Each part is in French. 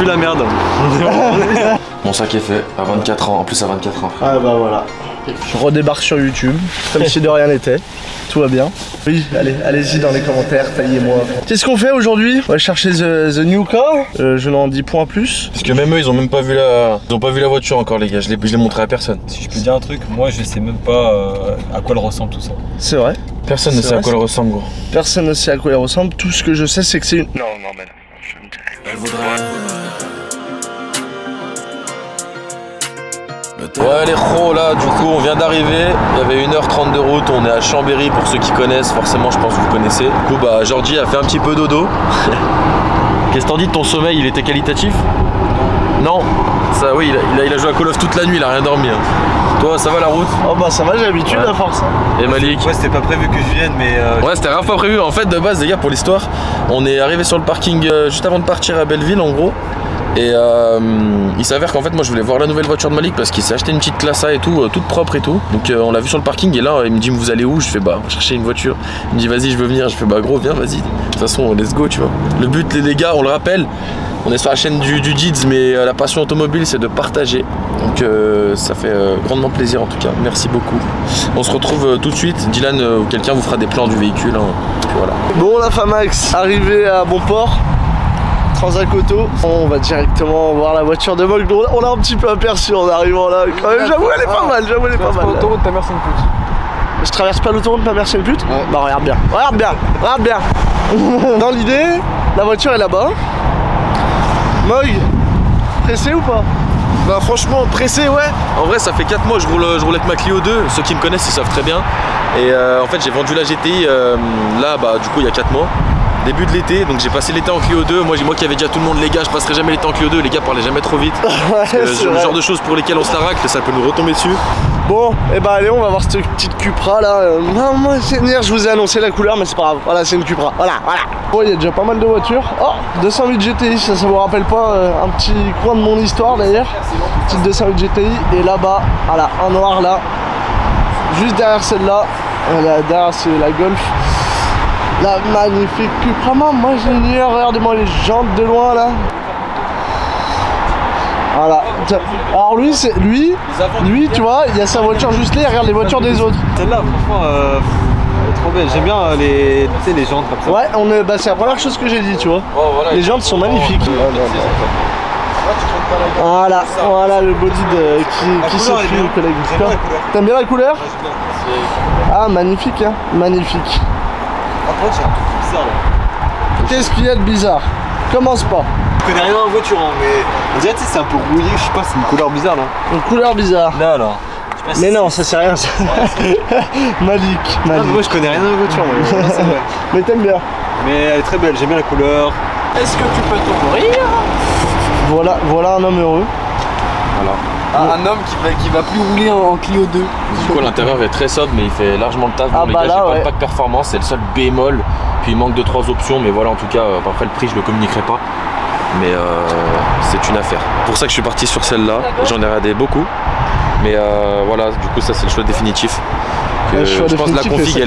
pue la merde. Mon sac est fait, à 24 ans, en plus à 24 ans. Ah bah voilà. Je redébarque sur YouTube, comme si de rien n'était. Tout va bien. Oui, allez-y dans les commentaires, taillez-moi. Qu'est-ce qu'on fait aujourd'hui? On va chercher the new car. Je n'en dis point plus. Parce que même eux, ils ont même pas vu la voiture encore, les gars. Je l'ai montré à personne. Si je peux dire un truc, moi je sais même pas à quoi elle ressemble tout ça. C'est vrai. Personne ne sait à quoi elle ressemble, gros. Personne ne sait à quoi elle ressemble. Tout ce que je sais, c'est que c'est une... Non, mais elle voudrait... Ouais les gros, là du coup on vient d'arriver, il y avait 1h30 de route, on est à Chambéry pour ceux qui connaissent, forcément je pense que vous connaissez. Du coup bah Jordi a fait un petit peu dodo. Qu'est-ce que t'en dis de ton sommeil, il était qualitatif? Non. Ça oui, il a joué à Call of toute la nuit, il a rien dormi. Hein. Toi ça va la route? Oh bah ça va, j'ai l'habitude à force. Et Malik? Ouais c'était pas prévu que je vienne mais... Ouais c'était grave pas prévu, en fait de base les gars pour l'histoire, on est arrivé sur le parking juste avant de partir à Belleville en gros. Et il s'avère qu'en fait moi je voulais voir la nouvelle voiture de Malik parce qu'il s'est acheté une petite classe A et tout, toute propre et tout. Donc on l'a vu sur le parking et là il me dit vous allez où? Je fais bah chercher une voiture. Il me dit vas-y je veux venir, je fais bah gros viens vas-y. De toute façon let's go tu vois. Le but les gars on le rappelle, on est sur la chaîne du Dids mais la passion automobile c'est de partager. Donc ça fait grandement plaisir en tout cas, merci beaucoup. On se retrouve tout de suite, Dylan ou quelqu'un vous fera des plans du véhicule hein. Voilà. Bon la Famax, arrivé à bon port. Transac Auto, on va directement voir la voiture de Mog. On l'a un petit peu aperçu en arrivant là. Quand même, j'avoue, elle est pas mal. J'avoue, elle est pas mal. L'autoroute, ta mère, c'est une pute. Je traverse pas l'autoroute, ma mère, c'est une pute? Ouais. Bah, regarde bien. Regarde bien. Regarde bien. Dans l'idée, la voiture est là-bas. Mog, pressé ou pas? Bah franchement pressé ouais. En vrai ça fait 4 mois je roule avec ma Clio 2. Ceux qui me connaissent ils savent très bien. Et en fait j'ai vendu la GTI là bah du coup il y a 4 mois. Début de l'été, donc j'ai passé l'été en Clio 2. Moi qui avais déjà tout le monde, les gars, je passerai jamais l'été en Clio 2. Les gars parlaient jamais trop vite. Le genre de choses pour lesquelles on se la racle, ça peut nous retomber dessus. Bon, et bah allez, on va voir cette petite Cupra là. Maman Seigneur, je vous ai annoncé la couleur, mais c'est pas grave. Voilà, c'est une Cupra. Voilà. Bon, il y a déjà pas mal de voitures. Oh, 208 GTI, ça vous rappelle pas un petit coin de mon histoire d'ailleurs. Petite 208 GTI. Et là-bas, voilà, en noir là. Juste derrière celle-là. Derrière, c'est la Golf. La magnifique Cupra, moi génial, regardez-moi les jantes de loin là. Voilà. Alors lui, tu vois, il y a sa voiture juste là, il regarde les voitures des autres. Celle-là, franchement, elle est trop belle. J'aime bien les jantes comme ça. Ouais, bah, c'est la première chose que j'ai dit, tu vois. Oh, voilà, les jantes sont magnifiques. Voilà, le body qui s'enfuit, le collègue. T'aimes bien la couleur? Ah, magnifique, hein, magnifique. Après, j'ai un truc bizarre là. Qu'est-ce qu'il y a de bizarre? Commence pas. Je connais rien en voiture, hein, mais on dirait que c'est un peu rouillé, je sais pas, c'est une couleur bizarre là. Une couleur bizarre. Là alors. Mais non, ça c'est rien ça. Malik. Ah, moi je connais rien en voiture, moi. Non, c'est vrai. Mais t'aimes bien. Mais elle est très belle, j'aime bien la couleur. Est-ce que tu peux t'ouvrir? Voilà un homme heureux. Voilà. Un homme qui va plus rouler en Clio 2. Du coup l'intérieur est très sobre mais il fait largement le taf. Bon, Ah les bah gars, là, j'ai pas de pack performance, c'est le seul bémol. Puis il manque de 3 options, mais voilà en tout cas après le prix je le communiquerai pas. Mais c'est une affaire. Pour ça que je suis parti sur celle-là, j'en ai radé beaucoup. Mais voilà, du coup ça c'est le choix définitif. Je pense que la config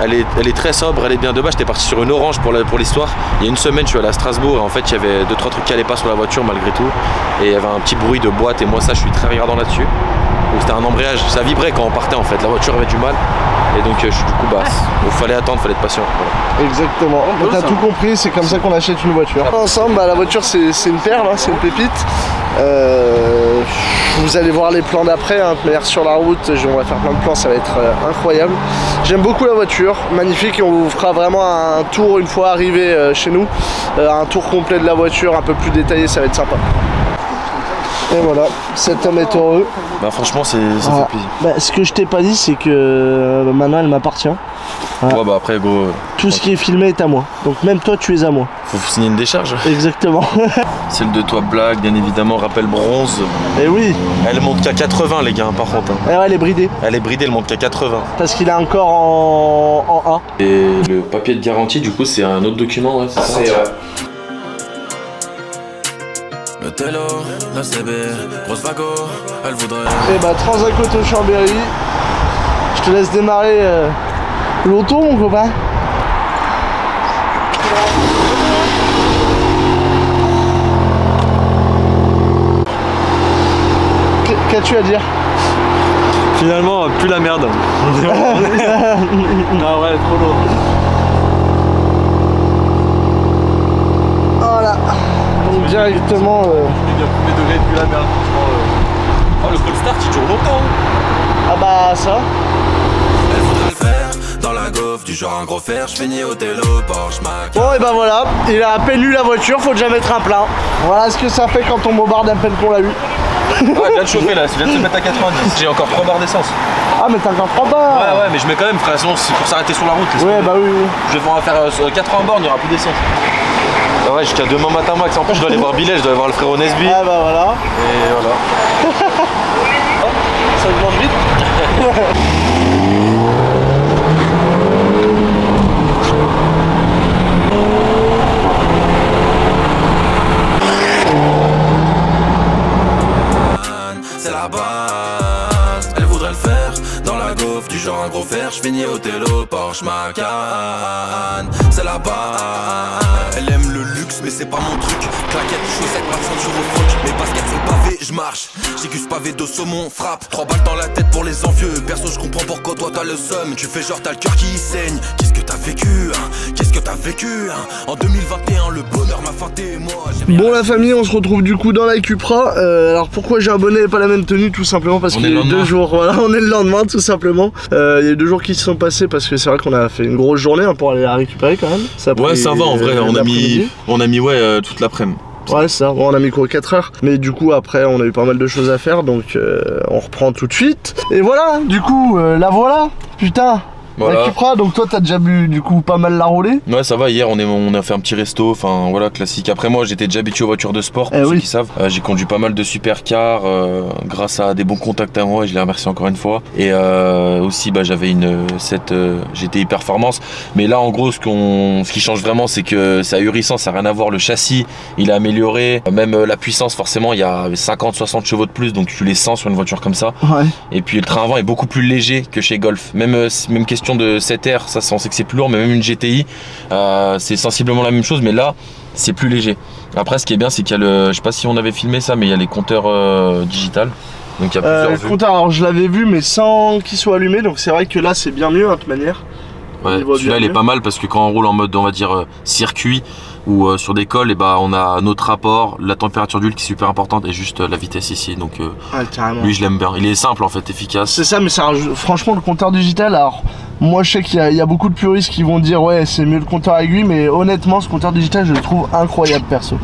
elle est très sobre, elle est bien de base. J'étais parti sur une orange pour l'histoire. Il y a une semaine je suis allé à Strasbourg et en fait il y avait 2-3 trucs qui allaient pas sur la voiture malgré tout. Et il y avait un petit bruit de boîte et moi ça je suis très regardant là-dessus. Donc c'était un embrayage, ça vibrait quand on partait en fait, la voiture avait du mal. Et donc du coup bah il fallait attendre, il fallait être patient. Voilà. Exactement, t'as tout compris, c'est comme ça qu'on achète une voiture. Ensemble, bah, la voiture c'est une perle, hein, c'est une pépite. Vous allez voir les plans d'après, hein, sur la route, on va faire plein de plans, ça va être incroyable. J'aime beaucoup la voiture, magnifique, et on vous fera vraiment un tour une fois arrivé chez nous. Un tour complet de la voiture, un peu plus détaillé, ça va être sympa. Et voilà, cet homme est heureux. Bah franchement ça fait plaisir. Bah, ce que je t'ai pas dit c'est que maintenant elle m'appartient. Ouais bah après go. Tout ce qui est filmé est à moi. Donc même toi tu es à moi. Faut signer une décharge. Exactement. Celle de toi black, bien évidemment, rappel bronze. Et oui. Elle monte qu'à 80 les gars par contre. Et ouais, elle est bridée. Elle est bridée, elle monte qu'à 80. Parce qu'il a encore en A. Et le papier de garantie du coup c'est un autre document, ouais, c'est ça. Le télo, la CB, grosse vago, elle voudrait. Et bah Transac Auto Chambéry. Je te laisse démarrer l'auto mon copain. qu'as-tu à dire? Finalement, plus la merde. Non, ouais, trop lourd. Voilà. Donc directement. Les gars, premier degré, plus la merde. Franchement, Oh, le cold start il dure longtemps. Ah bah ça. Elle voudrait le faire dans la gaufre, du genre un gros fer, je finis au télo, Porsche Mac. Bon et bah voilà, il a à peine eu la voiture, faut déjà mettre un plein. Voilà ce que ça fait quand on bombarde à peine qu'on l'a eu. Ouais, je viens de chauffer là, je viens de se mettre à 90. J'ai encore 3 barres d'essence. Ah mais t'as encore 3 barres. Ouais, ouais, mais je mets quand même, frère, sinon c'est pour s'arrêter sur la route. Ouais, bah oui, oui. Je vais pouvoir faire 80 bornes, il n'y aura plus d'essence. Ah ouais, jusqu'à demain matin max. En plus, je dois aller voir Billet, je dois aller voir le frérot Nesby. Ah bah voilà. Et voilà. Ça demande vite. C'est la base. Elle voudrait le faire dans la gaufre, du genre un gros fer, je finis au télo, Porsche Macan. C'est la base. Elle aime le luxe, mais c'est pas mon truc. Claquette, chaussette, ma ceinture au froc. Mes baskets sur le pavé, je marche. J'éguste pavé de saumon, frappe. 3 balles dans la tête pour les envieux. Perso, je comprends pourquoi toi t'as le seum. Tu fais genre t'as le cœur qui saigne. Qu'est-ce que t'as vécu, hein? Qu'est-ce que t'as vécu, hein? En 2021, le bonheur m'a feinté, moi. Bon la famille, on se retrouve du coup dans la Cupra. Alors pourquoi j'ai un bonnet et pas la même tenue? Tout simplement parce qu'il y a eu 2 jours. Voilà, on est le lendemain tout simplement. Il y a eu 2 jours qui se sont passés parce que c'est vrai qu'on a fait une grosse journée hein, pour aller la récupérer quand même. Ouais, ça va en vrai, on a mis ouais, toute l'après-midi. Ouais, c'est ça. Bon, on a mis quoi 4 heures. Mais du coup, après, on a eu pas mal de choses à faire. Donc, on reprend tout de suite. Et voilà, du coup, la voilà. Putain. Voilà. La Cupra, donc toi t'as déjà bu du coup pas mal la rouler. Ouais ça va, hier on a fait un petit resto, enfin voilà classique. Après moi j'étais déjà habitué aux voitures de sport, pour ceux qui savent. J'ai conduit pas mal de supercars grâce à des bons contacts à moi et je les remercie encore une fois. Et aussi bah, j'avais une GTI Performance. Mais là en gros ce qui change vraiment c'est que c'est ahurissant, ça n'a rien à voir. Le châssis il est amélioré, même la puissance forcément il y a 50-60 chevaux de plus donc tu les sens sur une voiture comme ça. Ouais. Et puis le train avant est beaucoup plus léger que chez Golf. Même question de 7R, ça on sait que c'est plus lourd, mais même une GTI c'est sensiblement la même chose, mais là c'est plus léger. Après ce qui est bien c'est qu'il y a le, je sais pas si on avait filmé ça, mais il y a les compteurs digital. Donc il y a plusieurs vues. Compteur, alors je l'avais vu mais sans qu'il soit allumé, donc c'est vrai que là c'est bien mieux hein, de toute manière. Ouais, celui-là il est pas mal parce que quand on roule en mode on va dire circuit ou sur des cols, et bah on a notre rapport, la température d'huile qui est super importante et juste la vitesse ici. Donc lui je l'aime bien, il est simple en fait, efficace. C'est ça, mais ça rajoute, franchement le compteur digital, alors moi je sais qu'il y a beaucoup de puristes qui vont dire ouais c'est mieux le compteur aiguille, mais honnêtement ce compteur digital je le trouve incroyable perso.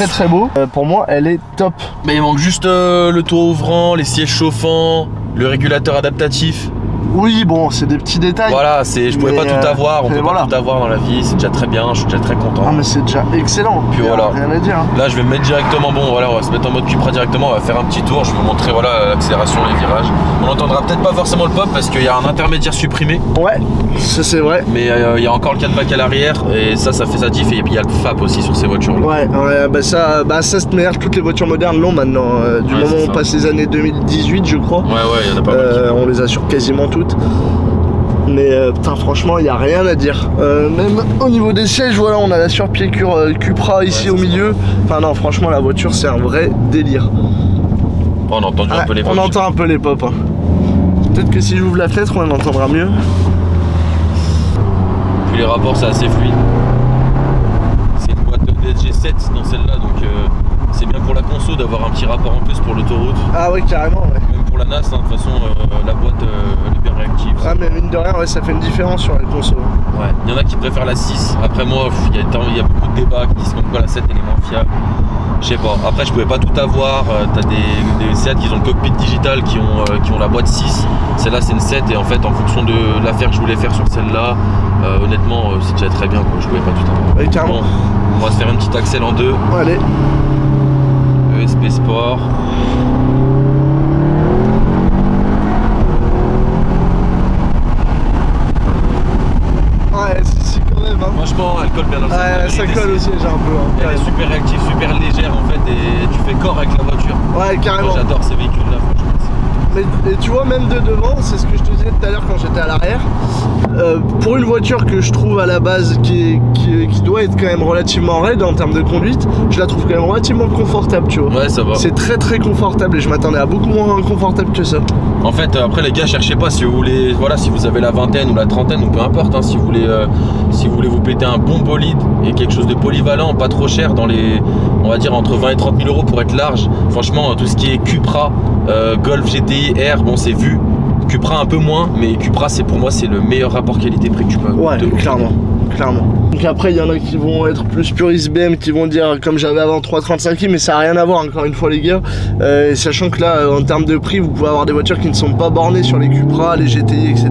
Très beau, pour moi elle est top. Mais il manque juste le tour ouvrant, les sièges chauffants, le régulateur adaptatif. Oui bon c'est des petits détails. Voilà, je pouvais pas tout avoir, on peut pas tout avoir dans la vie, c'est déjà très bien, je suis déjà très content. Ah mais c'est déjà excellent. Puis voilà, rien à dire, hein. Là je vais me mettre directement, bon voilà on va se mettre en mode Cupra directement, on va faire un petit tour, je vais vous montrer voilà l'accélération, les virages. On n'entendra peut-être pas forcément le pop parce qu'il y a un intermédiaire supprimé. Ouais, ça c'est vrai. Mais il y a encore le 4x4 à l'arrière et ça fait sa diff, et il y a le FAP aussi sur ces voitures là. Ouais, bah ça de manière toutes les voitures modernes l'ont maintenant, du moment où on passe les années 2018 je crois. Ouais il y en a pas mal. On les a sur quasiment toutes. Mais putain franchement il n'y a rien à dire, même au niveau des sièges voilà on a la surpied Cupra ici au milieu. Enfin non franchement la voiture c'est un vrai délire. On a entendu un peu les pop. On entend un peu les pop hein. Peut-être que si j'ouvre la fenêtre on entendra mieux. Puis les rapports c'est assez fluide. C'est une boîte DSG7 dans celle-là donc c'est bien pour la conso d'avoir un petit rapport en plus pour l'autoroute. Ah ouais carrément ouais. Même pour la NAS hein, de toute façon la boîte elle est bien réactive. Ah mais mine de rien ouais ça fait une différence sur la conso. Ouais, il y en a qui préfèrent la 6, après moi il y a beaucoup de débats qui disent comme quoi la 7 elle est moins fiable. Je sais pas, après je pouvais pas tout avoir, t'as des Seat qui ont le cockpit digital qui ont la boîte 6, celle-là c'est une 7 et en fait en fonction de l'affaire que je voulais faire sur celle-là, honnêtement c'est déjà très bien quoi, je pouvais pas tout avoir. Ouais, carrément. Bon, on va se faire une petite axelle en 2. Allez. ESP Sport. Ouais si quand même hein. Franchement elle colle bien dans le ouais, ça colle aussi j'ai un peu hein. Elle est super réactive, super légère en fait et tu fais corps avec la voiture. Ouais carrément. J'adore ces véhicules là franchement. Mais et tu vois, même de devant, c'est ce que je te disais tout à l'heure quand j'étais à l'arrière. Pour une voiture que je trouve à la base qui doit être quand même relativement raide en termes de conduite, je la trouve quand même relativement confortable, tu vois. Ouais, ça va. C'est très très confortable et je m'attendais à beaucoup moins confortable que ça. En fait, après les gars, cherchez pas si vous voulez, voilà, si vous avez la vingtaine ou la trentaine ou peu importe, hein, si vous voulez vous péter un bon bolide et quelque chose de polyvalent, pas trop cher, dans les, on va dire entre 20 et 30 000 euros pour être large. Franchement, tout ce qui est Cupra, Golf GTI R, bon c'est vu. Cupra un peu moins, mais Cupra c'est pour moi c'est le meilleur rapport qualité-prix que tu peux. Ouais, clairement. Donc après il y en a qui vont être plus puristes BM, qui vont dire comme j'avais avant 335i, mais ça n'a rien à voir encore une fois les gars. Sachant que là en termes de prix vous pouvez avoir des voitures qui ne sont pas bornées sur les Cupra, les GTI, etc.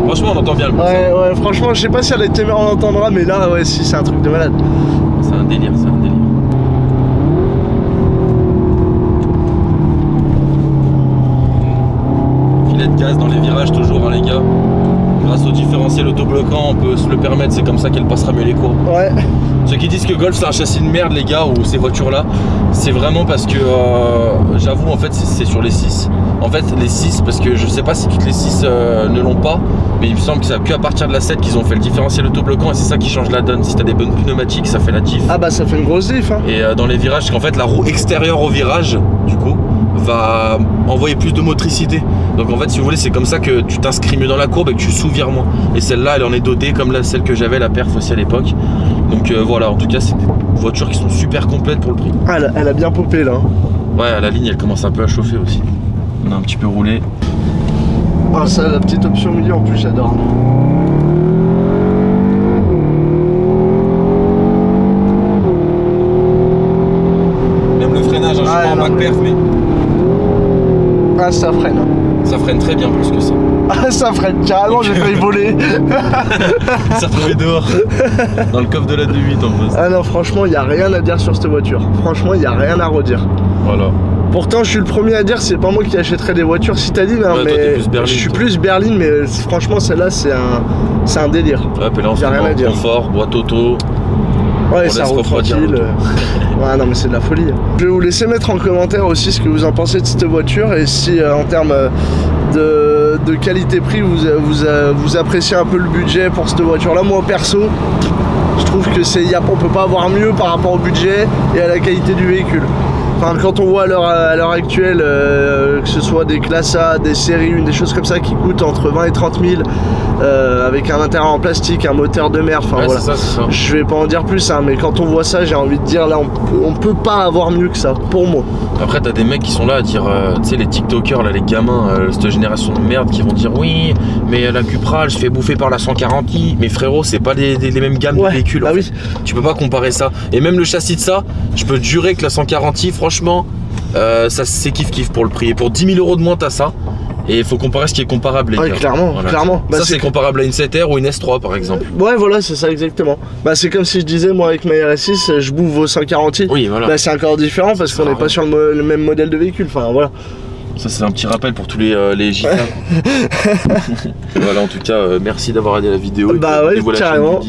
Franchement on entend bien le bruit. Ouais, franchement je sais pas si à la caméra on entendra, mais là ouais si c'est un truc de malade. C'est un délire, c'est un délire. De gaz dans les virages toujours hein, les gars. Grâce au différentiel autobloquant on peut se le permettre, c'est comme ça qu'elle passera mieux les courbes. Ouais. Ceux qui disent que Golf c'est un châssis de merde les gars, ou ces voitures là, c'est vraiment parce que j'avoue en fait c'est sur les 6. En fait les 6, parce que je sais pas si toutes les 6 ne l'ont pas, mais il me semble que c'est qu'à partir de la 7 qu'ils ont fait le différentiel autobloquant et c'est ça qui change la donne. Si t'as des bonnes pneumatiques ça fait la diff. Ah bah ça fait une grosse diff hein. Et dans les virages, qu'en fait la roue extérieure au virage du coup va envoyer plus de motricité. Donc en fait si vous voulez c'est comme ça que tu t'inscris mieux dans la courbe et que tu sous-vires moins. Et celle-là elle en est dotée comme celle que j'avais, la perf aussi à l'époque. Donc voilà, en tout cas c'est des voitures qui sont super complètes pour le prix. Ah, elle a bien popé là. Ouais, la ligne elle commence un peu à chauffer aussi. On a un petit peu roulé. Ah ça, la petite option milieu en plus j'adore. Même le freinage, hein, je suis pas en bac perf mais... Ah ça freine. Ça freine très bien plus que ça. Ah ça freine, carrément j'ai failli voler. Ça retrouvait dehors. Dans le coffre de la D8 en plus. Ah non franchement il n'y a rien à dire sur cette voiture. Franchement il n'y a rien à redire. Voilà. Pourtant je suis le premier à dire, c'est pas moi qui achèterais des voitures citadines hein, ouais, mais plus Berline, je suis plus berline, mais franchement celle-là c'est un délire. Ouais, puis là on se rien à dire. confort, boîte auto. Ouais, ça roule tranquille. Ouais, non, mais c'est de la folie. Je vais vous laisser mettre en commentaire aussi ce que vous en pensez de cette voiture et si en termes de qualité-prix vous appréciez un peu le budget pour cette voiture-là. Moi perso, je trouve que on peut pas avoir mieux par rapport au budget et à la qualité du véhicule. Enfin, quand on voit à l'heure actuelle que ce soit des classes A, des séries 1, des choses comme ça qui coûtent entre 20 et 30 000 avec un intérieur en plastique, un moteur de merde, enfin ouais, voilà. c'est ça. Je vais pas en dire plus hein, mais quand on voit ça j'ai envie de dire là on peut pas avoir mieux que ça pour moi. Après t'as des mecs qui sont là à dire tu sais les tiktokers là, les gamins cette génération de merde qui vont dire oui mais la Cupra elle se fait bouffer par la 140i. Mais frérot c'est pas les mêmes gammes de véhicules bah en oui. fait. Tu peux pas comparer ça. Et même le châssis de ça, je peux te jurer que la 140i franchement ça c'est kiff pour le prix. Et pour 10 000 euros de moins t'as ça. Et il faut comparer ce qui est comparable les gars. Clairement, voilà. clairement. Bah, ça c'est comparable à une 7R ou une S3 par exemple. Ouais voilà c'est ça exactement. Bah c'est comme si je disais moi avec ma RS6 je bouffe vos 140i. Oui voilà. Bah c'est encore différent parce qu'on n'est pas sur le même modèle de véhicule. Enfin voilà. Ça c'est un petit rappel pour tous les gitans. Voilà en tout cas merci d'avoir regardé la vidéo. Bah oui carrément.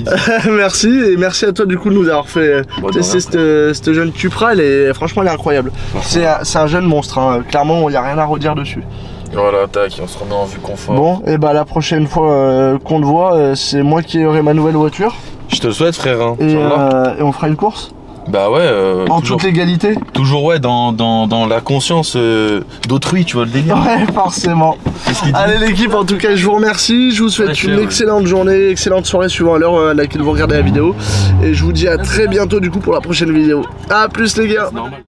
Merci et merci à toi du coup de nous avoir fait tester cette jeune Cupra. Franchement elle est incroyable. C'est un jeune monstre hein. Clairement il n'y a rien à redire dessus. Voilà, tac, on se remet en vue confort. Bon, et bah la prochaine fois qu'on te voit, c'est moi qui aurai ma nouvelle voiture. Je te le souhaite, frère. Hein. Et on fera une course. Bah ouais. En toute légalité. Toujours ouais, dans la conscience d'autrui, tu vois le délire. Ouais, forcément. Allez l'équipe, en tout cas, je vous remercie. Je vous souhaite une excellente journée, excellente soirée suivant à l'heure à laquelle vous regardez la vidéo. Et je vous dis à très bientôt du coup pour la prochaine vidéo. A plus les gars.